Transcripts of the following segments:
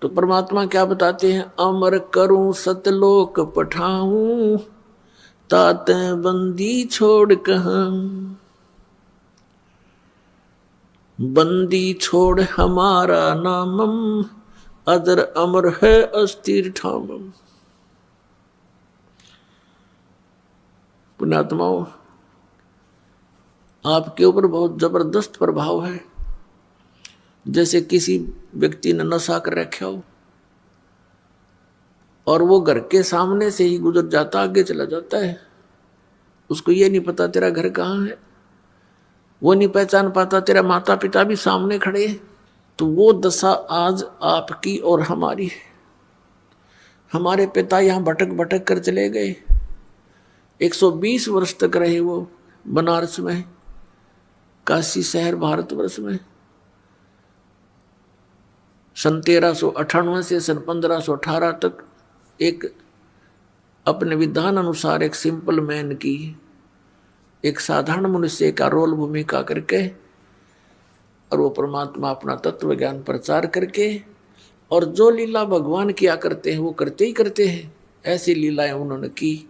तो परमात्मा क्या बताते हैं, अमर करूं सतलोक पठाऊं, तात बंदी छोड़ कहां, बंदी छोड़ हमारा नामम, अदर अमर है अस्थिर ठामम। पुण्यात्माओं, आपके ऊपर बहुत जबरदस्त प्रभाव है। जैसे किसी व्यक्ति ने नशा कर रखा हो और वो घर के सामने से ही गुजर जाता, आगे चला जाता है, उसको ये नहीं पता तेरा घर कहाँ है, वो नहीं पहचान पाता तेरा माता पिता भी सामने खड़े हैं। तो वो दशा आज आपकी और हमारी है। हमारे पिता यहाँ भटक भटक कर चले गए, 120 वर्ष तक रहे वो बनारस में, काशी शहर भारतवर्ष में। सन 1398 से सन 1518 तक एक अपने विधान अनुसार एक सिंपल मैन की, एक साधारण मनुष्य का रोल भूमिका करके, और वो परमात्मा अपना तत्व ज्ञान प्रचार करके, और जो लीला भगवान किया करते हैं वो करते ही करते हैं। ऐसी लीलाएं उन्होंने की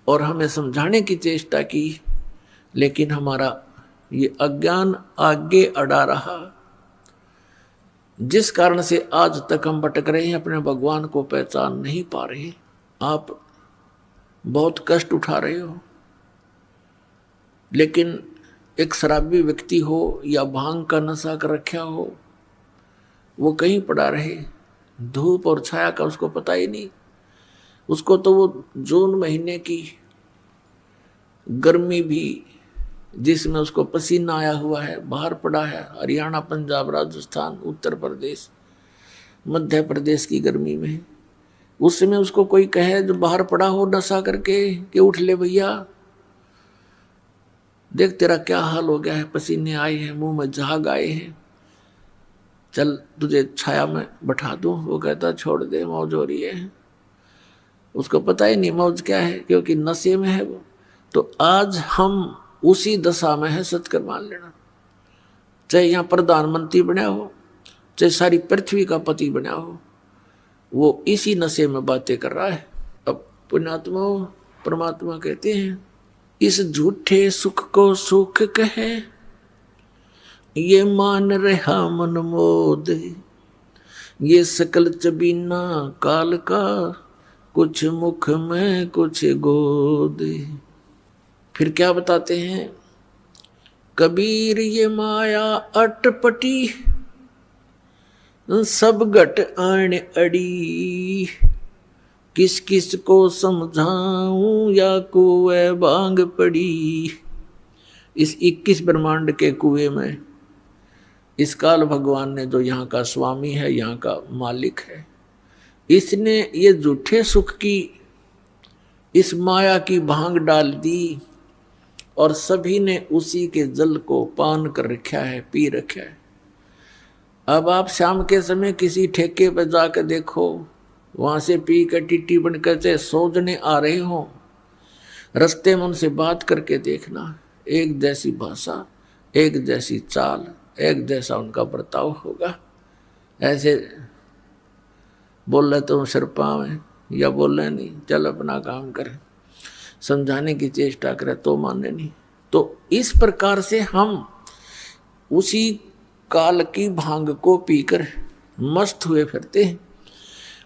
और हमें समझाने की चेष्टा की, लेकिन हमारा ये अज्ञान आगे अड़ा रहा, जिस कारण से आज तक हम भटक रहे हैं, अपने भगवान को पहचान नहीं पा रहे। आप बहुत कष्ट उठा रहे हो, लेकिन एक शराबी व्यक्ति हो या भांग का नशा कर रखा हो, वो कहीं पड़ा रहे, धूप और छाया का उसको पता ही नहीं। उसको तो वो जून महीने की गर्मी भी, जिसमें उसको पसीना आया हुआ है, बाहर पड़ा है, हरियाणा, पंजाब, राजस्थान, उत्तर प्रदेश, मध्य प्रदेश की गर्मी में, उस समय उसको कोई कहे जो बाहर पड़ा हो नशा करके कि उठ ले भैया, देख तेरा क्या हाल हो गया है, पसीने आए हैं, मुंह में झाग आए हैं, चल तुझे छाया में बैठा दूं। वो कहता छोड़ दे, मौज हो रही है। उसको पता ही नहीं मौज क्या है, क्योंकि नशे में है वो। तो आज हम उसी दशा में है, सच कर मान लेना। चाहे यहाँ प्रधानमंत्री बना हो, चाहे सारी पृथ्वी का पति बना हो, वो इसी नशे में बातें कर रहा है। अब पुण्यात्मा परमात्मा कहते हैं, इस झूठे सुख को सुख कहे, ये मान रहा मन मोद, ये सकल चबीना काल का, कुछ मुख में कुछ गोद। फिर क्या बताते हैं, कबीर ये माया अटपटी, सब घट आने अड़ी, किस किस को समझाऊं या कुएं भांग पड़ी। इस 21 ब्रह्मांड के कुएं में इस काल भगवान ने, जो यहाँ का स्वामी है, यहाँ का मालिक है, इसने ये झूठे सुख की इस माया की भांग डाल दी और सभी ने उसी के जल को पान कर रखा है, पी रखा है। अब आप शाम के समय किसी ठेके पर जाकर देखो, वहां से पी कर टिट्टी बनकर से सोचने आ रहे हो, रास्ते में उनसे बात करके देखना, एक जैसी भाषा, एक जैसी चाल, एक जैसा उनका बर्ताव होगा। ऐसे बोल रहे तो सिर पाँव है, या बोल रहे नहीं, चल अपना काम करें, समझाने की चेष्टा करें तो माने नहीं। तो इस प्रकार से हम उसी काल की भांग को पीकर मस्त हुए फिरते हैं।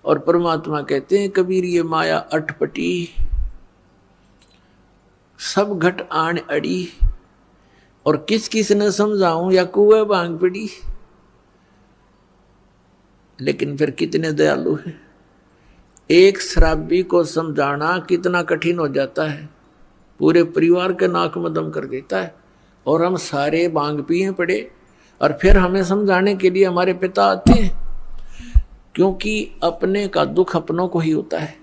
और परमात्मा कहते हैं, कबीर ये माया अटपटी, सब घट आन अड़ी, और किस किस ने समझाऊं या कुएं भांग पड़ी। लेकिन फिर कितने दयालु हैं, एक शराबी को समझाना कितना कठिन हो जाता है, पूरे परिवार के नाक में दम कर देता है। और हम सारे भांग पिए पड़े, और फिर हमें समझाने के लिए हमारे पिता आते हैं, क्योंकि अपने का दुख अपनों को ही होता है।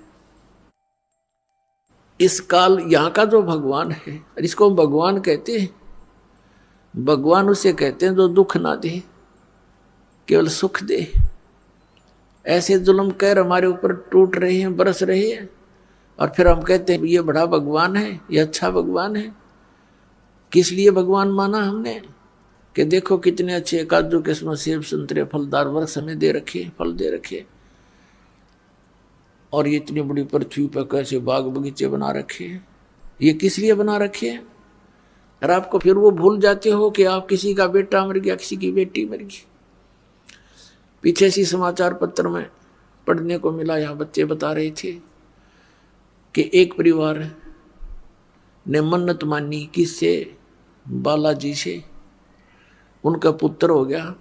इस काल यहाँ का जो भगवान है, इसको भगवान कहते हैं। भगवान उसे कहते हैं जो दुख ना दे, केवल सुख दे। ऐसे जुल्म कहर हमारे ऊपर टूट रहे हैं, बरस रहे हैं, और फिर हम कहते हैं ये बड़ा भगवान है, ये अच्छा भगवान है। किस लिए भगवान माना हमने? कि देखो कितने अच्छे काजू किस्मत सेब संतरे फलदार वृक्ष हमें दे रखे, फल दे रखे, और ये इतनी बड़ी पृथ्वी पर कैसे बाग बगीचे बना रखे हैं, ये किस लिए बना रखे हैं? और आपको फिर वो भूल जाते हो कि आप किसी का बेटा मर गया, किसी की बेटी मर गई। पीछे सी समाचार पत्र में पढ़ने को मिला, यहाँ बच्चे बता रहे थे कि एक परिवार ने मन्नत मानी किससे? बालाजी से। उनका पुत्र हो गया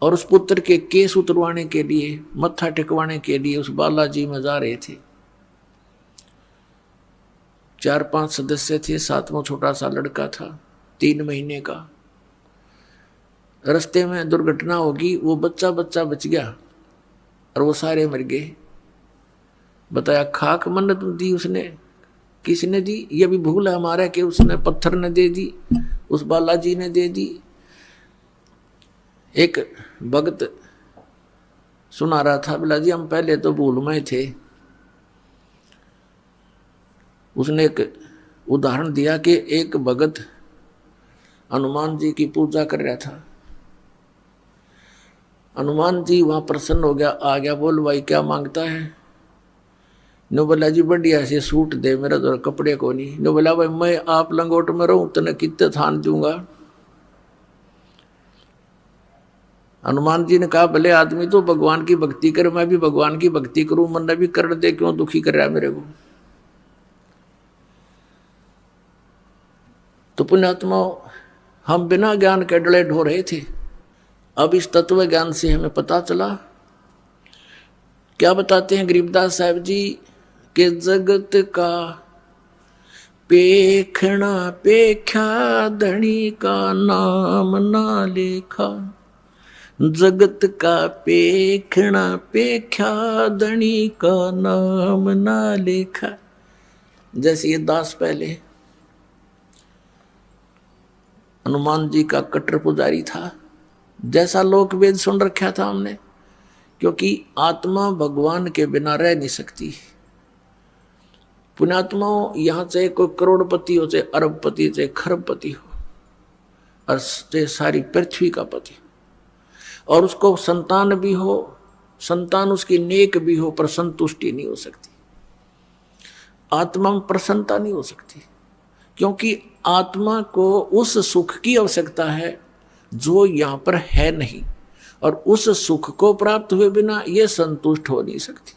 और उस पुत्र के केस उतरवाने के लिए, मत्था टेकवाने के लिए उस बालाजी में जा रहे थे। 4-5 सदस्य थे, 7वां छोटा सा लड़का था 3 महीने का। रास्ते में दुर्घटना होगी, वो बच्चा बच गया और वो सारे मर गए। बताया खाक मन्नत दी उसने, किसने दी? ये भी भूल है हमारा कि उसने पत्थर ने दे दी, उस बालाजी ने दे दी। एक भगत सुना रहा था, बोला जी हम पहले तो भूल में थे। उसने एक उदाहरण दिया कि एक भगत हनुमान जी की पूजा कर रहा था। हनुमान जी वहां प्रसन्न हो गया, आ गया, बोल भाई क्या मांगता है? नो बोला जी बढ़िया से सूट दे, मेरा तो कपड़े को नहीं। नो बोला भाई मैं आप लंगोट में रहूं तने कितने थान दूंगा? हनुमान जी ने कहा भले आदमी तो भगवान की भक्ति करे, मैं भी भगवान की भक्ति करूं, मन भी कर दे, क्यों दुखी कर रहा है मेरे को? तो पुण्यात्मा हम बिना ज्ञान के डले ढो रहे थे। अब इस तत्व ज्ञान से हमें पता चला। क्या बताते हैं गरीबदास साहब जी कि जगत का पेखना पेख्या धनी का नाम ना लेखा। जगत का पेखना पेख्या धनी का नाम ना लेखा। जैसे ये दास पहले हनुमान जी का कट्टर पुजारी था, जैसा लोक वेद सुन रखा था हमने, क्योंकि आत्मा भगवान के बिना रह नहीं सकती। पुण्यात्माओं, यहाँ चाहे कोई करोड़पति हो, चाहे अरबपति, चाहे खरबपति हो, और चाहे सारी पृथ्वी का पति हो, और उसको संतान भी हो, संतान उसकी नेक भी हो, पर संतुष्टि नहीं हो सकती। आत्मा में प्रसन्नता नहीं हो सकती, क्योंकि आत्मा को उस सुख की आवश्यकता है जो यहाँ पर है नहीं, और उस सुख को प्राप्त हुए बिना ये संतुष्ट हो नहीं सकती।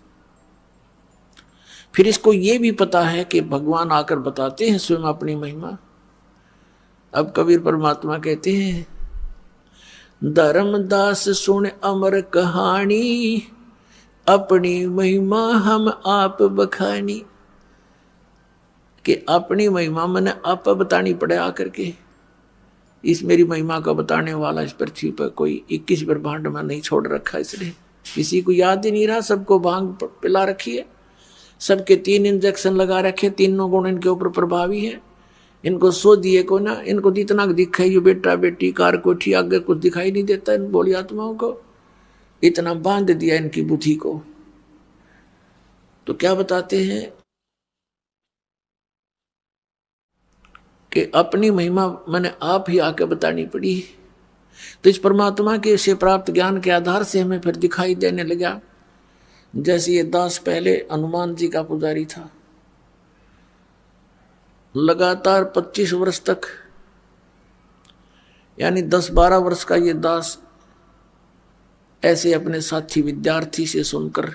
फिर इसको ये भी पता है कि भगवान आकर बताते हैं स्वयं अपनी महिमा। अब कबीर परमात्मा कहते हैं, धर्मदास सुन अमर कहानी, अपनी महिमा हम आप बखानी। कि अपनी महिमा मैंने आप बतानी पड़े आकर के। इस मेरी महिमा का बताने वाला इस पृथ्वी पर कोई 21 ब्रह्मांड में नहीं छोड़ रखा, इसलिए किसी को याद ही नहीं रहा। सबको भांग पिला रखी है, सबके 3 इंजेक्शन लगा रखे, तीनों गुण इनके ऊपर प्रभावी है। इनको सो दिए को ना, इनको जितना दिखा ये बेटा बेटी कार कोठी आगे कुछ दिखाई नहीं देता। इन बोली आत्माओं को इतना बांध दिया इनकी बुद्धि को। तो क्या बताते हैं कि अपनी महिमा मैंने आप ही आके बतानी पड़ी। तो इस परमात्मा के से प्राप्त ज्ञान के आधार से हमें फिर दिखाई देने लगा। जैसे ये दास पहले हनुमान जी का पुजारी था, लगातार 25 वर्ष तक, यानी 10-12 वर्ष का ये दास ऐसे अपने साथी विद्यार्थी से सुनकर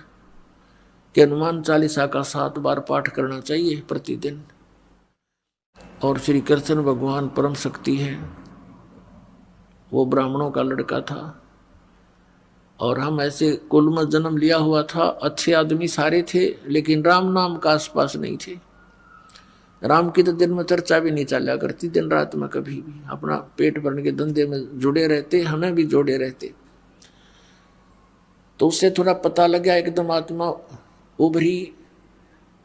कि हनुमान चालीसा का 7 बार पाठ करना चाहिए प्रतिदिन, और श्री कृष्ण भगवान परम शक्ति है। वो ब्राह्मणों का लड़का था और हम ऐसे कुल में जन्म लिया हुआ था, अच्छे आदमी सारे थे, लेकिन राम नाम का आसपास नहीं थे। राम की तो दिन में चर्चा भी नहीं चला करती, दिन रात में कभी भी अपना पेट भरने के धंधे में जुड़े रहते, हमें भी जोड़े रहते। तो उससे थोड़ा पता लगा, एकदम आत्मा उभरी,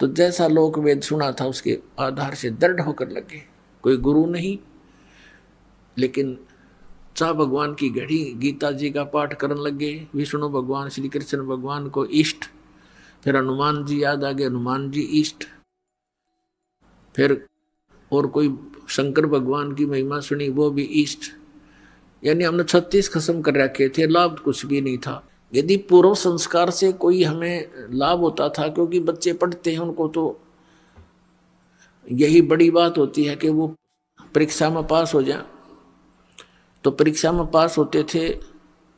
तो जैसा लोक वेद सुना था उसके आधार से दृढ़ होकर लगे। कोई गुरु नहीं, लेकिन चाह भगवान की घड़ी, गीता जी का पाठ करने लगे, विष्णु भगवान श्री कृष्ण भगवान को इष्ट, फिर हनुमान जी याद आ गए, हनुमान जी इष्ट, फिर और कोई शंकर भगवान की महिमा सुनी, वो भी इष्ट, यानी हमने 36 खत्म कर रखे थे, लाभ कुछ भी नहीं था। यदि पूर्व संस्कार से कोई हमें लाभ होता था, क्योंकि बच्चे पढ़ते हैं उनको तो यही बड़ी बात होती है कि वो परीक्षा में पास हो जाए। तो परीक्षा में पास होते थे,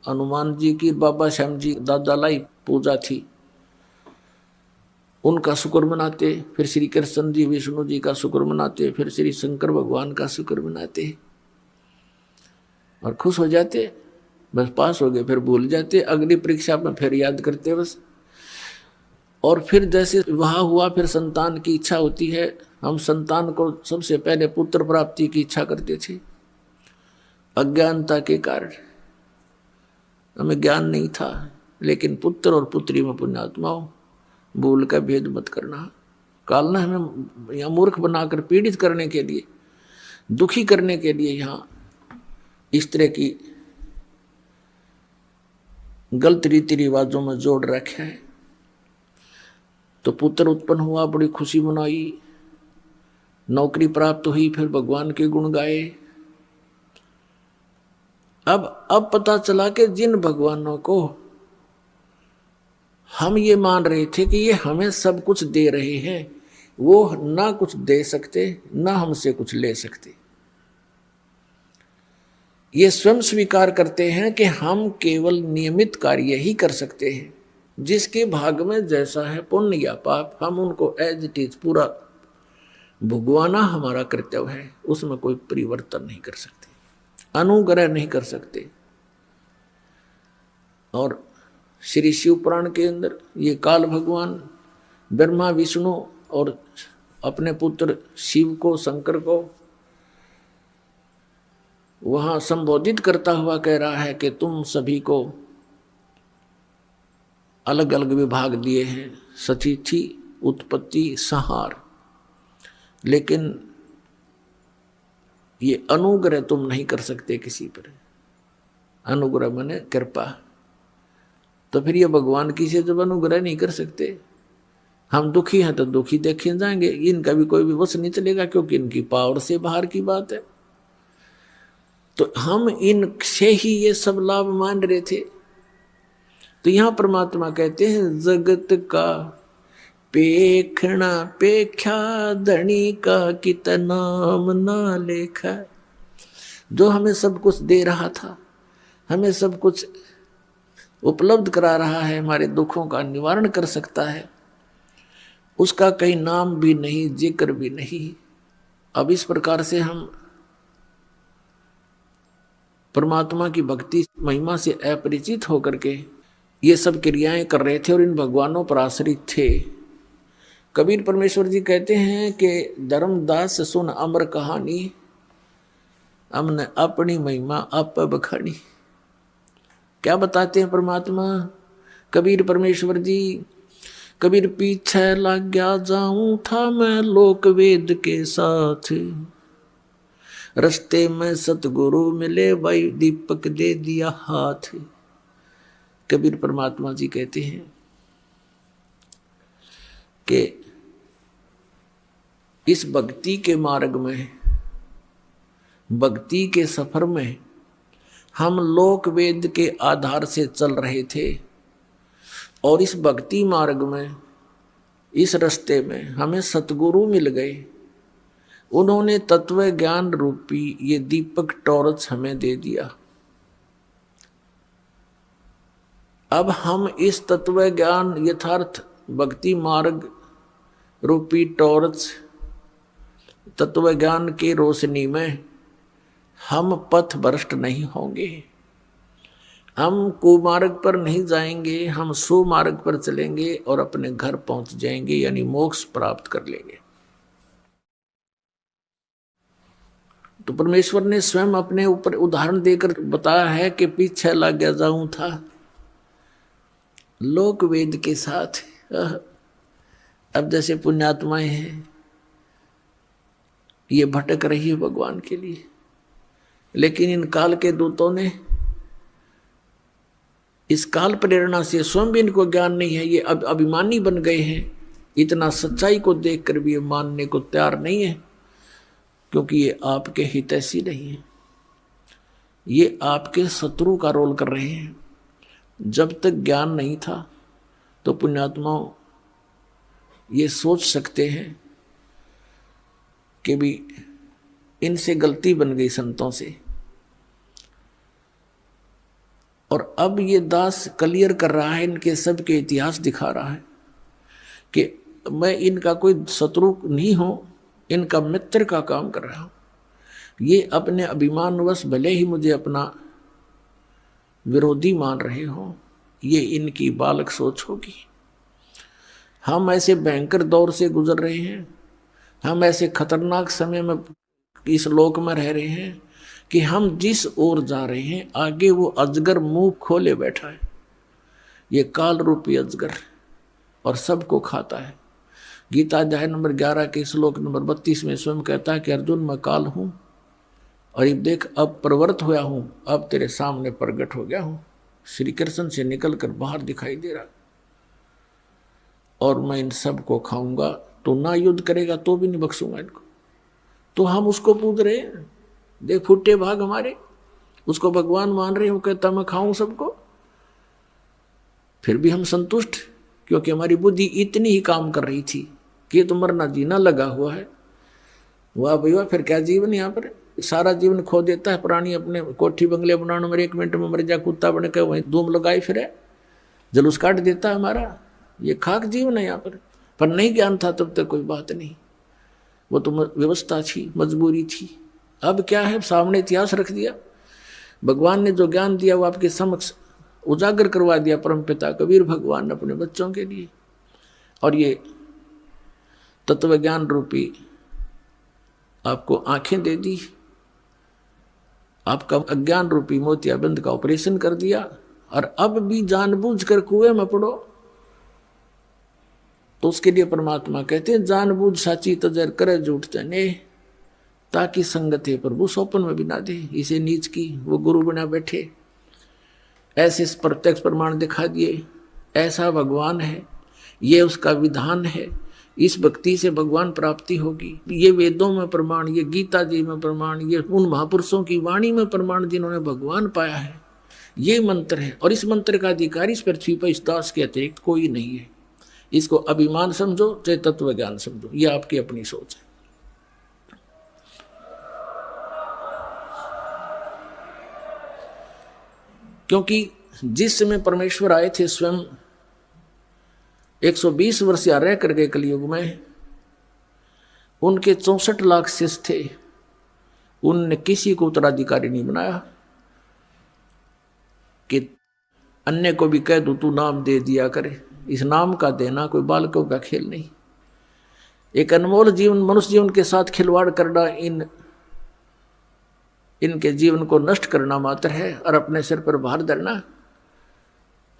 हनुमान जी की, बाबा श्याम जी दादा लाई पूजा थी, उनका शुक्र मनाते, फिर श्री कृष्ण जी विष्णु जी का शुक्र मनाते, फिर श्री शंकर भगवान का शुक्र मनाते और खुश हो जाते, बस पास हो गए। फिर भूल जाते, अगली परीक्षा में फिर याद करते बस। और फिर जैसे वह हुआ, फिर संतान की इच्छा होती है। हम संतान को सबसे पहले पुत्र प्राप्ति की इच्छा करते थे, अज्ञानता के कारण हमें ज्ञान नहीं था। लेकिन पुत्र और पुत्री में पुण्यात्माओं, भूल का भेद मत करना। काल ने हमें यहाँ मूर्ख बनाकर पीड़ित करने के लिए, दुखी करने के लिए यहाँ इस तरह की गलत रीति रिवाजों में जोड़ रखा है। तो पुत्र उत्पन्न हुआ, बड़ी खुशी मनाई, नौकरी प्राप्त हुई, फिर भगवान के गुण गाए। अब पता चला कि जिन भगवानों को हम ये मान रहे थे कि ये हमें सब कुछ दे रहे हैं, वो ना कुछ दे सकते, ना हमसे कुछ ले सकते। ये स्वयं स्वीकार करते हैं कि हम केवल नियमित कार्य ही कर सकते हैं। जिसके भाग में जैसा है पुण्य या पाप, हम उनको एज इट इज पूरा भुगवाना हमारा कर्तव्य है। उसमें कोई परिवर्तन नहीं कर सकते, अनुग्रह नहीं कर सकते। और श्री शिव पुराण के अंदर ये काल भगवान ब्रह्मा विष्णु और अपने पुत्र शिव को, शंकर को वहां संबोधित करता हुआ कह रहा है कि तुम सभी को अलग अलग विभाग दिए हैं, सतिथि, उत्पत्ति, संहार, लेकिन ये अनुग्रह तुम नहीं कर सकते किसी पर। अनुग्रह माने कृपा। तो फिर ये भगवान की से जब अनुग्रह नहीं कर सकते, हम दुखी हैं तो दुखी देखे जाएंगे, इनका भी कोई भी वश नहीं चलेगा, क्योंकि इनकी पावर से बाहर की बात है। तो हम इनसे ही ये सब लाभ मान रहे थे। तो यहां परमात्मा कहते हैं, जगत का पेखना पेख्या, धनी का कितना नाम ना लेखा। जो हमें सब कुछ दे रहा था, हमें सब कुछ उपलब्ध करा रहा है, हमारे दुखों का निवारण कर सकता है, उसका कहीं नाम भी नहीं, जिक्र भी नहीं। अब इस प्रकार से हम परमात्मा की भक्ति महिमा से अपरिचित होकर के ये सब क्रियाएं कर रहे थे और इन भगवानों पर आश्रित थे। कबीर परमेश्वर जी कहते हैं कि धर्मदास सुन अमर कहानी, हमने अपनी महिमा आप बखानी। क्या बताते हैं परमात्मा कबीर परमेश्वर जी? कबीर पीछे लग गया जाऊं था मैं लोक वेद के साथ, रस्ते में सतगुरु मिले भाई दीपक दे दिया हाथ। कबीर परमात्मा जी कहते हैं कि इस भक्ति के मार्ग में, भक्ति के सफर में हम लोक वेद के आधार से चल रहे थे, और इस भक्ति मार्ग में, इस रास्ते में हमें सतगुरु मिल गए। उन्होंने तत्व ज्ञान रूपी ये दीपक टॉर्च हमें दे दिया। अब हम इस तत्व ज्ञान यथार्थ भक्ति मार्ग रूपी टॉर्च तत्व ज्ञान की रोशनी में हम पथ भ्रष्ट नहीं होंगे, हम कुमार्ग पर नहीं जाएंगे, हम सुमार्ग पर चलेंगे और अपने घर पहुंच जाएंगे, यानी मोक्ष प्राप्त कर लेंगे। तो परमेश्वर ने स्वयं अपने ऊपर उदाहरण देकर बताया है कि पीछे लग गया जाऊं था लोक वेद के साथ। अब जैसे पुण्यात्माएं हैं, ये भटक रही है भगवान के लिए, लेकिन इन काल के दूतों ने इस काल प्रेरणा से स्वयं भी इनको ज्ञान नहीं है, ये अब अभिमानी बन गए हैं, इतना सच्चाई को देखकर भी ये मानने को तैयार नहीं है, क्योंकि ये आपके हितैषी नहीं है। ये आपके शत्रु का रोल कर रहे हैं। जब तक ज्ञान नहीं था तो पुण्यात्माओं ये सोच सकते हैं कि भी इनसे गलती बन गई संतों से, और अब ये दास क्लियर कर रहा है, इनके सब के इतिहास दिखा रहा है कि मैं इनका कोई शत्रु नहीं हूं, इनका मित्र का काम कर रहा हूं। ये अपने अभिमानवश भले ही मुझे अपना विरोधी मान रहे हो, ये इनकी बालक सोच होगी। हम ऐसे भयंकर दौर से गुजर रहे हैं, हम ऐसे खतरनाक समय में इस लोक में रह रहे हैं कि हम जिस ओर जा रहे हैं आगे वो अजगर मुंह खोले बैठा है, ये काल रूपी अजगर, और सबको खाता है। गीता अध्याय नंबर 11 के श्लोक नंबर 32 में स्वयं कहता है कि अर्जुन मैं काल हूं, और ये देख अब प्रवृत्त हुआ हूं, अब तेरे सामने प्रकट हो गया हूं, श्री कृष्ण से निकलकर बाहर दिखाई दे रहा, और मैं इन सब को खाऊंगा। तो ना युद्ध करेगा तो भी नहीं बख्शूंगा इनको। तो हम उसको पूज रहे हैं, देख फुटे भाग हमारे, उसको भगवान मान रहे हैं, वो कहता मैं खाऊं सबको, फिर भी हम संतुष्ट, क्योंकि हमारी बुद्धि इतनी ही काम कर रही थी कि ये तो मरना जीना लगा हुआ है। वाह भैया, फिर क्या जीवन यहाँ पर, सारा जीवन खो देता है प्राणी, अपने कोठी बंगले बनाने में 1 मिनट में मर जा, कुत्ता बन के वहीं धूम लगाए फिरे, जुलूस काट देता है हमारा। ये खाक जीवन है यहाँ पर नहीं ज्ञान था तब तक कोई बात नहीं, वो तो व्यवस्था थी, मजबूरी थी। अब क्या है, सामने इतिहास रख दिया, भगवान ने जो ज्ञान दिया वो आपके समक्ष उजागर करवा दिया परमपिता कबीर भगवान ने अपने बच्चों के लिए। और ये तत्व ज्ञान रूपी आपको आंखें दे दी, आपका अज्ञान रूपी मोतियाबिंद का ऑपरेशन कर दिया, और अब भी जानबूझकर कुएं में पड़ो। तो उसके लिए परमात्मा कहते हैं जानबूझ साची तजर करे झूठ तने, ताकि संगत है प्रभु सौपन में भी ना दे। इसे नीच की वो गुरु बना बैठे, ऐसे प्रत्यक्ष प्रमाण दिखा दिए, ऐसा भगवान है, ये उसका विधान है, इस भक्ति से भगवान प्राप्ति होगी। ये वेदों में प्रमाण, ये गीता जी में प्रमाण, ये उन महापुरुषों की वाणी में प्रमाण जिन्होंने भगवान पाया है, ये मंत्र है। और इस मंत्र का अधिकारी इस पृथ्वी पर इस दास के अतिरिक्त कोई नहीं है। इसको अभिमान समझो चाहे तत्व ज्ञान समझो, ये आपकी अपनी सोच है। क्योंकि जिस समय परमेश्वर आए थे स्वयं 120 वर्ष या रह करके कलयुग में, उनके 64 लाख शिष्य थे, उनने किसी को उत्तराधिकारी नहीं बनाया कि अन्य को भी कह दो तू नाम दे दिया करे। इस नाम का देना कोई बालकों का खेल नहीं। एक अनमोल जीवन, मनुष्य जीवन के साथ खिलवाड़ करना, इनके जीवन को नष्ट करना मात्र है, और अपने सिर पर भार धरना।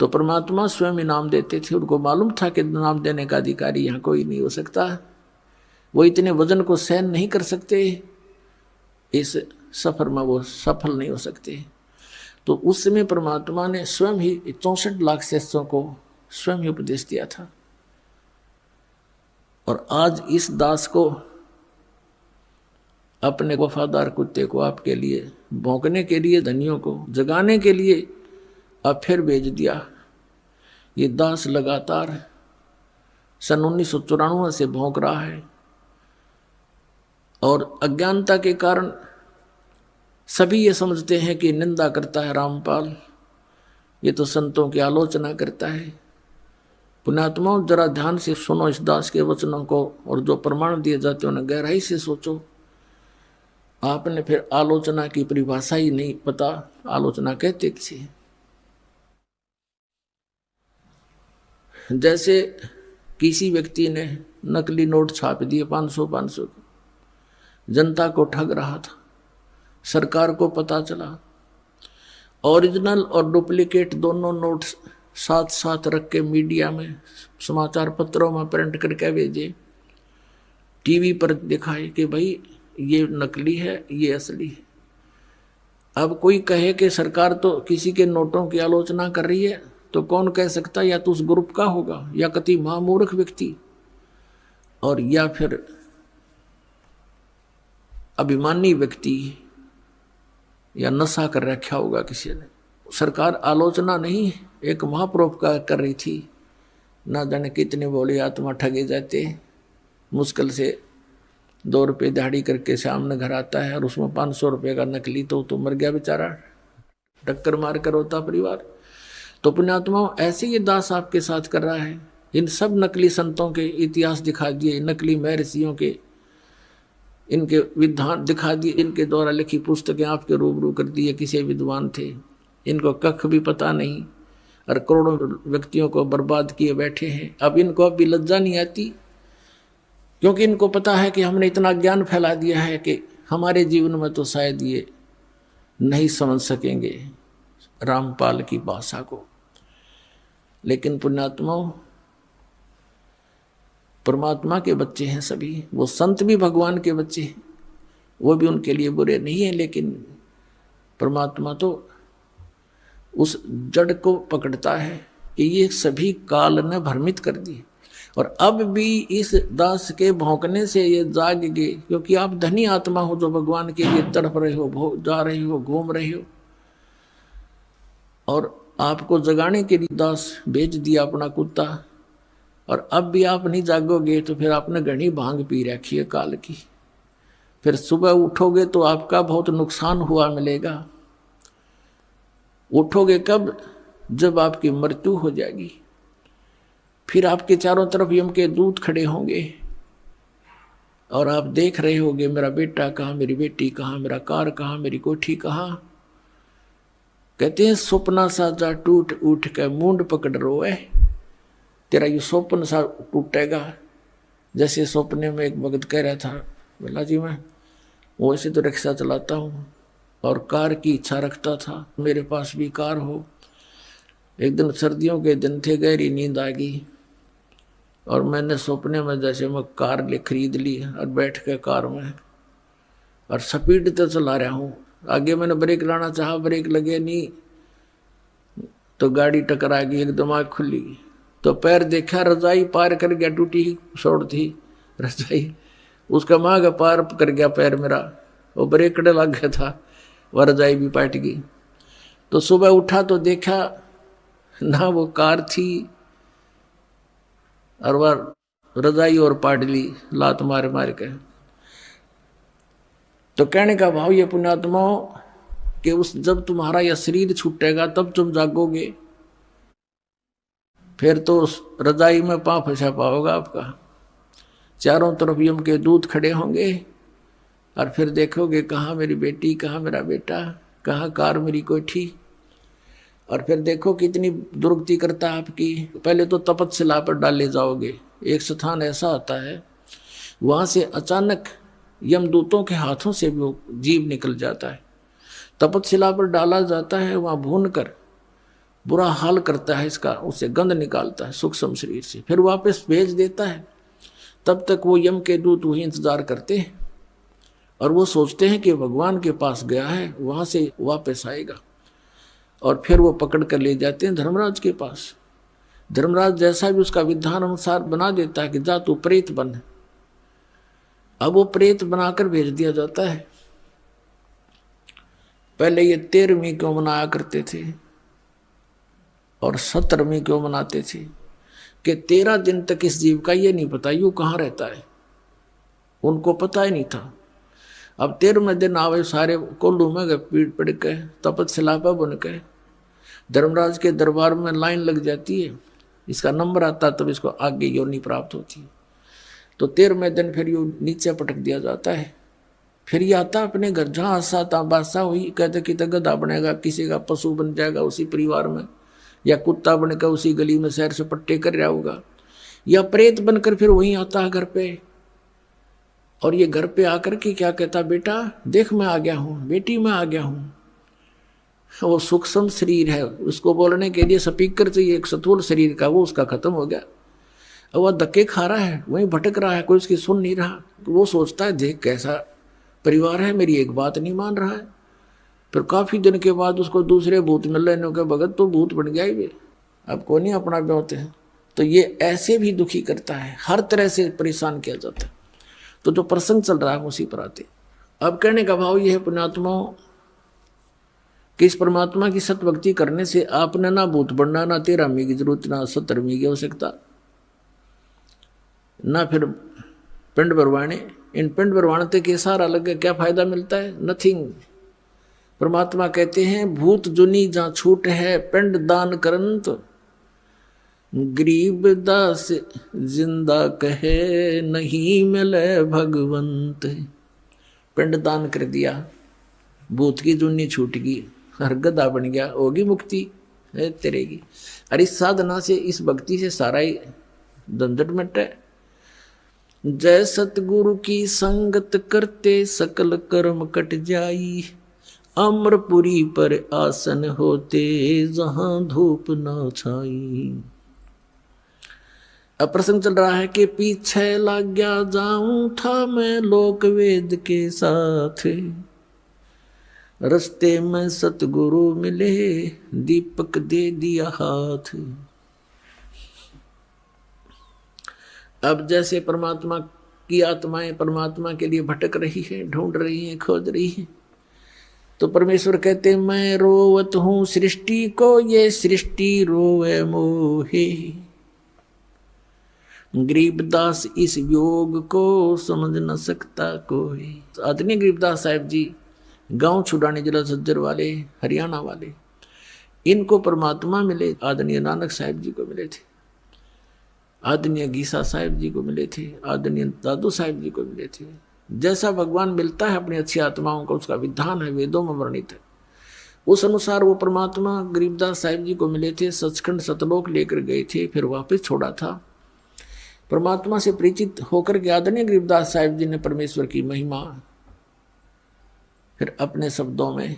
तो परमात्मा स्वयं इनाम देते थे, उनको मालूम था कि नाम देने का अधिकारी यहाँ कोई नहीं हो सकता, वो इतने वजन को सहन नहीं कर सकते, इस सफर में वो सफल नहीं हो सकते। तो उस समय परमात्मा ने स्वयं ही 64 लाख शिष्यों को स्वयं ही उपदेश दिया था। और आज इस दास को, अपने वफादार कुत्ते को आपके लिए भौंकने के लिए, धनियों को जगाने के लिए अब फिर भेज दिया। ये दास लगातार सन 1994 से भौंक रहा है, और अज्ञानता के कारण सभी ये समझते हैं कि निंदा करता है रामपाल, ये तो संतों की आलोचना करता है। पुण्यात्माओं, जरा ध्यान से सुनो इस दास के वचनों को, और जो प्रमाण दिए जाते हैं उन्हें गहराई से सोचो। आपने फिर आलोचना की परिभाषा ही नहीं पता, आलोचना कहते किसे। जैसे किसी व्यक्ति ने नकली नोट छाप दिए 500 जनता को ठग रहा था, सरकार को पता चला, ओरिजिनल और डुप्लीकेट दोनों नोट साथ साथ रख के मीडिया में, समाचार पत्रों में प्रिंट करके भेजे, टीवी पर दिखाए कि भाई ये नकली है, ये असली है। अब कोई कहे कि सरकार तो किसी के नोटों की आलोचना कर रही है, तो कौन कह सकता है, या तो उस ग्रुप का होगा, या कति महामूर्ख व्यक्ति, और या फिर अभिमानी व्यक्ति, या नशा कर रखा होगा किसी ने। सरकार आलोचना नहीं, एक महापरोपकार कर रही थी। ना जाने कितने बोले आत्मा ठगे जाते, मुश्किल से 2 रुपये दिहाड़ी करके सामने घर आता है और उसमें 500 रुपये का नकली, तो मर गया बेचारा, टक्कर मार कर होता परिवार। तो पुण्यात्माओं, ऐसे ये दास आपके साथ कर रहा है। इन सब नकली संतों के इतिहास दिखा दिए, नकली महर्षियों के इनके विद्वान दिखा दिए, इनके द्वारा लिखी पुस्तकें आपके रूबरू कर दिए। किसी विद्वान थे, इनको कख भी पता नहीं और करोड़ों व्यक्तियों को बर्बाद किए बैठे हैं। अब इनको अब भी लज्जा नहीं आती, क्योंकि इनको पता है कि हमने इतना ज्ञान फैला दिया है कि हमारे जीवन में तो शायद ये नहीं समझ सकेंगे रामपाल की भाषा को। लेकिन पुण्यात्माओं, परमात्मा के बच्चे हैं सभी, वो संत भी भगवान के बच्चे हैं, वो भी उनके लिए बुरे नहीं है। लेकिन परमात्मा तो उस जड़ को पकड़ता है कि ये सभी काल ने भ्रमित कर दिए, और अब भी इस दास के भौंकने से ये जाग गए, क्योंकि आप धनी आत्मा हो जो भगवान के लिए तड़प रहे हो, जा रहे हो, घूम रहे हो, और आपको जगाने के लिए दास भेज दिया अपना कुत्ता, और अब भी आप नहीं जागोगे तो फिर आपने घनी भांग पी रखी है काल की। फिर सुबह उठोगे तो आपका बहुत नुकसान हुआ मिलेगा। उठोगे कब? जब आपकी मृत्यु हो जाएगी। फिर आपके चारों तरफ यम के दूत खड़े होंगे और आप देख रहे होगे, मेरा बेटा कहाँ, मेरी बेटी कहाँ, मेरा कार कहाँ, मेरी कोठी कहाँ। कहते हैं स्वप्ना सा जा टूट उठ के मूंड पकड़ रोए, तेरा ये स्वप्न सा टूटेगा। जैसे सपने में एक भगत कह रहा था, बोला जी मैं वैसे तो रिक्शा चलाता हूँ और कार की इच्छा रखता था, मेरे पास भी कार हो। एक दिन सर्दियों के दिन थे, गहरी नींद आ गई और मैंने सपने में जैसे मैं कार ले खरीद ली और बैठ के कार में और स्पीड तो चला रहा हूँ। आगे मैंने ब्रेक लाना चाहा, ब्रेक लगे नहीं तो गाड़ी टकरा गई, एकदम आँख खुली तो पैर देखा, रजाई पार कर गया, टूटी शोड़ थी रजाई, उसका माँ का पार कर गया पैर मेरा, वो ब्रेक लग गया था, वह रजाई भी पाट गई। तो सुबह उठा तो देखा ना वो कार थी और वह रजाई और पाट ली लात मार मार के। तो कहने का भाव ये पुण्यात्माओं कि उस जब तुम्हारा यह शरीर छूटेगा तब तुम जागोगे, फिर तो उस रजाई में पाँव फंसा पाओगा आपका। चारों तरफ यम के दूत खड़े होंगे और फिर देखोगे कहाँ मेरी बेटी, कहाँ मेरा बेटा, कहाँ कार मेरी कोठी। और फिर देखो कितनी दुर्गति करता है आपकी। पहले तो तपस्या पर डाले जाओगे। एक स्थान ऐसा होता है, वहाँ से अचानक यमदूतों के हाथों से भी वो जीव निकल जाता है। तपस्या पर डाला जाता है, वहाँ भून कर बुरा हाल करता है इसका, उससे गंध निकालता है सूक्ष्म शरीर से, फिर वापस भेज देता है। तब तक वो यम के दूत वही इंतजार करते हैं और वो सोचते हैं कि भगवान के पास गया है, वहाँ से वापस आएगा, और फिर वो पकड़ कर ले जाते हैं धर्मराज के पास। धर्मराज जैसा भी उसका विधान अनुसार बना देता है कि जा तू प्रेत बन। अब वो प्रेत बनाकर भेज दिया जाता है। पहले ये 13वीं क्यों मनाया करते थे और 17वीं क्यों मनाते थे कि 13 दिन तक इस जीव का ये नहीं पता यूँ कहाँ रहता है, उनको पता ही नहीं था। अब 13वें दिन आवे सारे कोल्लू में गए, पीठ पड़ के तपस्या पर बन के धर्मराज के दरबार में लाइन लग जाती है, इसका नंबर आता तब इसको आगे योनि प्राप्त होती है। तो 13वें दिन फिर यू नीचे पटक दिया जाता है। फिर ये आता अपने घर, जहाँ आशा बादशाह हुई, कहते कि गधा बनेगा, किसी का पशु बन जाएगा उसी परिवार में, या कुत्ता बनकर उसी गली में शहर से पट्टे कर रहा होगा, या प्रेत बनकर फिर वहीं आता है घर पे। और ये घर पे आकर के क्या कहता, बेटा देख मैं आ गया हूँ, बेटी मैं आ गया हूँ। वो सूक्ष्म शरीर है, उसको बोलने के लिए स्पीकर चाहिए एक स्थूल शरीर का, वो उसका खत्म हो गया। अब वह धक्के खा रहा है, वहीं भटक रहा है, कोई उसकी सुन नहीं रहा। वो सोचता है देख कैसा परिवार है, मेरी एक बात नहीं मान रहा है। फिर काफ़ी दिन के बाद उसको दूसरे भूत मिल रहे हैं, भगत तो भूत बन गया ही वे, अब को नहीं अपना ब्योते हैं। तो ये ऐसे भी दुखी करता है, हर तरह से परेशान किया जाता है। तो जो प्रसंग चल रहा है उसी पर आते। अब कहने का भाव ये है पुण्यात्माओं कि इस परमात्मा की सत भक्ति करने से आपने ना भूत बनना, ना 13वीं की जरूरत, ना 17वीं की आवश्यकता, ना फिर पिंड भरवाने। इन पिंड भरवाने के सारा लगे क्या फायदा मिलता है? नथिंग। परमात्मा कहते हैं भूत जुनी जहाँ छूट है पिंड दान करंत, गरीब दास जिंदा कहे नहीं मिले भगवंत। पिंड दान कर दिया, भूत की जुनी छूट गई, हर गधा बन गया, होगी मुक्ति है तेरे की। और इस साधना से, इस भक्ति से सारा ही झंझट मिटे। जय सतगुरु की संगत करते सकल कर्म कट जाई, अमरपुरी पर आसन होते जहां धूप न छाई। अब प्रसंग चल रहा है कि पीछे लग गया जाऊं था मैं लोक वेद के साथ, रस्ते में सतगुरु मिले दीपक दे दिया हाथ। अब जैसे परमात्मा की आत्माएं परमात्मा के लिए भटक रही है, ढूंढ रही है, खोज रही है, तो परमेश्वर कहते मैं रोवत हूं सृष्टि को, ये सृष्टि रोवे मोहे। गरीबदास इस योग को समझ न सकता कोई। तो आदरणीय गरीबदास साहिब जी गांव छुड़ाने जिला झज्जर वाले, हरियाणा वाले, इनको परमात्मा मिले, आदरणीय नानक साहिब जी को मिले थे, आदरणीय गीसा साहिब जी को मिले थे, आदरणीय दादू साहिब जी को मिले थे। जैसा भगवान मिलता है अपनी अच्छी आत्माओं को, उसका विधान है, वेदों में वर्णित है। उस अनुसार वो परमात्मा गरीबदास साहिब जी को मिले थे, सचखंड सतलोक लेकर गए थे, फिर वापस छोड़ा था। परमात्मा से परिचित होकर के आदरणीय गरीबदास साहिब जी ने परमेश्वर की महिमा फिर अपने शब्दों में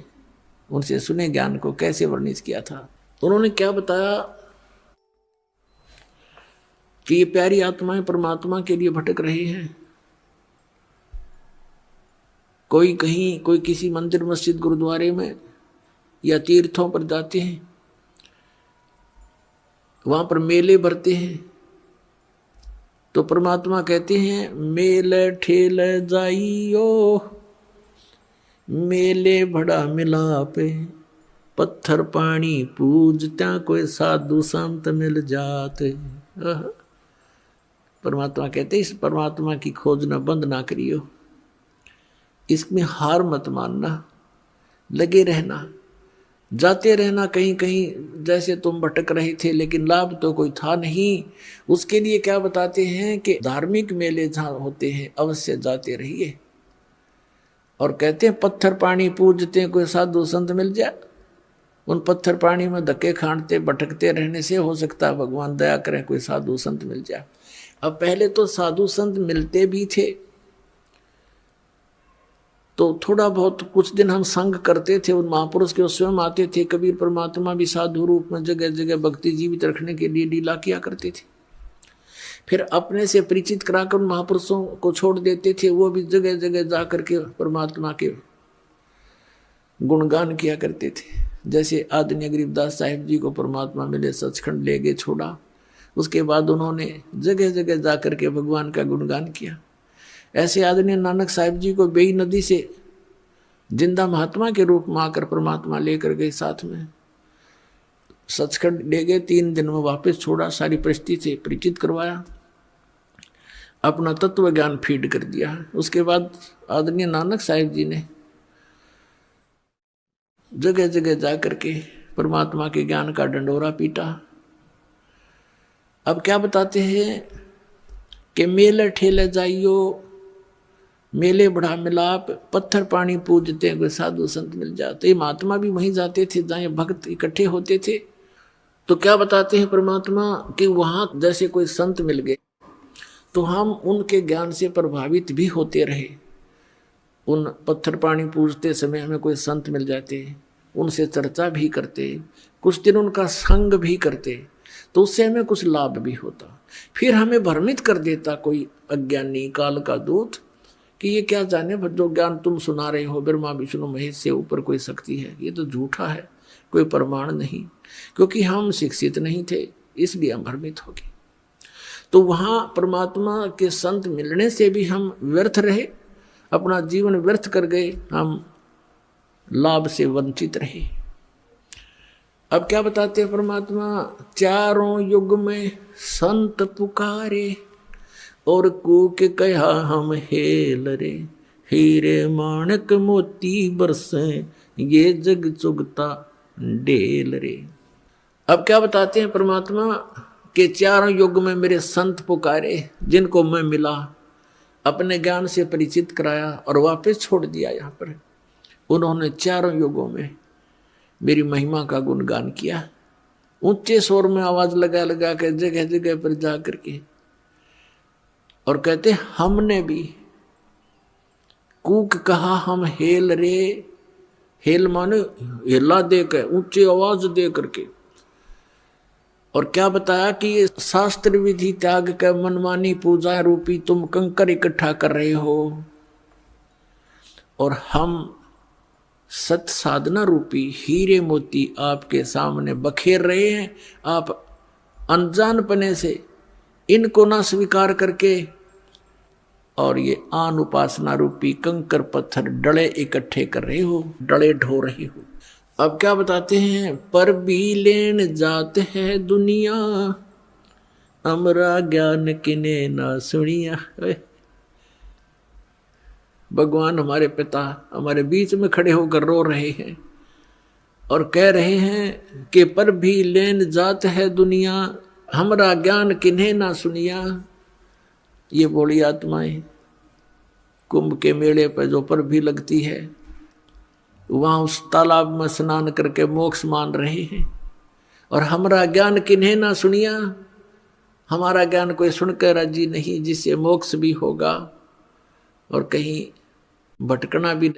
उनसे सुने ज्ञान को कैसे वर्णित किया था। उन्होंने क्या बताया कि ये प्यारी आत्माएं परमात्मा के लिए भटक रही हैं, कोई कहीं, कोई किसी मंदिर मस्जिद गुरुद्वारे में या तीर्थों पर जाते हैं, वहां पर मेले भरते हैं, तो परमात्मा कहते हैं मेले ठेले जाइयो, मेले बड़ा मिलापे, पत्थर पानी पूजत्या कोई साधु संत मिल जाते। परमात्मा कहते इस परमात्मा की खोज न बंद ना करियो, इसमें हार मत मानना, लगे रहना, जाते रहना कहीं कहीं। जैसे तुम भटक रहे थे लेकिन लाभ तो कोई था नहीं, उसके लिए क्या बताते हैं कि धार्मिक मेले जहाँ होते हैं अवश्य जाते रहिए। और कहते हैं पत्थर पानी पूजते हैं कोई साधु संत मिल जाए, उन पत्थर पानी में धक्के खांडते भटकते रहने से हो सकता है भगवान दया करें कोई साधु संत मिल जाए। अब पहले तो साधु संत मिलते भी थे, तो थोड़ा बहुत कुछ दिन हम संग करते थे, उन महापुरुष के स्वयं आते थे। कबीर परमात्मा भी साधु रूप में जगह जगह भक्ति जीवित रखने के लिए लीला किया करते थे। फिर अपने से परिचित कराकर उन महापुरुषों को छोड़ देते थे, वो भी जगह जगह जाकर के परमात्मा के गुणगान किया करते थे। जैसे आदरणीय गरीबदास साहिब जी को परमात्मा मिले, सचखंड ले गए, छोड़ा, उसके बाद उन्होंने जगह जगह जाकर के भगवान का गुणगान किया। ऐसे आदरणीय नानक साहिब जी को बेई नदी से जिंदा महात्मा के रूप में आकर परमात्मा लेकर गए, साथ में सचखंड ले गए, 3 दिन में वापस छोड़ा, सारी परिस्थिति से परिचित करवाया, अपना तत्व ज्ञान फीड कर दिया। उसके बाद आदरणीय नानक साहिब जी ने जगह जगह जाकर के परमात्मा के ज्ञान का डंडोरा पीटा। अब क्या बताते हैं कि मेले ठेले जाइयो, मेले बड़ा मिलाप, पत्थर पानी पूजते हैं कोई साधु संत मिल जाते। ये महात्मा भी वहीं जाते थे जहाँ भक्त इकट्ठे होते थे। तो क्या बताते हैं परमात्मा कि वहाँ जैसे कोई संत मिल गए तो हम उनके ज्ञान से प्रभावित भी होते रहे। उन पत्थर पानी पूजते समय हमें कोई संत मिल जाते, उनसे चर्चा भी करते, कुछ दिन उनका संग भी करते, तो उससे हमें कुछ लाभ भी होता। फिर हमें भ्रमित कर देता कोई अज्ञानी काल का दूत कि ये क्या जाने जो ज्ञान तुम सुना रहे हो ब्रह्मा विष्णु महेश से ऊपर कोई शक्ति है, ये तो झूठा है, कोई प्रमाण नहीं। क्योंकि हम शिक्षित नहीं थे इसलिए हम भ्रमित हो गए। तो वहाँ परमात्मा के संत मिलने से भी हम व्यर्थ रहे, अपना जीवन व्यर्थ कर गए, हम लाभ से वंचित रहे। अब क्या बताते हैं परमात्मा, चारों युग में संत पुकारे और कूके कहा हम हेल रे, हीरे माणक मोती बरसे ये जग चुगता ढेल रे। अब क्या बताते हैं परमात्मा कि चारों युग में मेरे संत पुकारे, जिनको मैं मिला, अपने ज्ञान से परिचित कराया और वापस छोड़ दिया यहाँ पर। उन्होंने चारों युगों में मेरी महिमा का गुणगान किया, ऊंचे स्वर में आवाज लगा लगा कर जगह जगह पर जा करके, और कहते हमने भी कूक कहा हम हेल रे, हेल माने हेला दे कर, ऊंची आवाज दे करके। और क्या बताया कि ये शास्त्र विधि त्याग कर मनमानी पूजा रूपी तुम कंकर इकट्ठा कर रहे हो, और हम सत साधना रूपी हीरे मोती आपके सामने बखेर रहे हैं। आप अनजानपने से इनको ना स्वीकार करके और ये आन उपासना रूपी कंकर पत्थर डले इकट्ठे कर रहे हो, डले ढो रहे हो। अब क्या बताते हैं, पर भी लेन जात है दुनिया, अमरा ज्ञान किने ना सुनिया। भगवान हमारे पिता हमारे बीच में खड़े होकर रो रहे हैं और कह रहे हैं कि पर भी लेन जात है दुनिया, हमरा ज्ञान किन्हें ना सुनिया। ये बोली आत्माएं कुंभ के मेले पर जो पर भी लगती है, वहां उस तालाब में स्नान करके मोक्ष मान रहे हैं, और हमरा ज्ञान किन्हें ना सुनिया। हमारा ज्ञान कोई सुनकर राजी नहीं, जिससे मोक्ष भी होगा और कहीं भटकना भी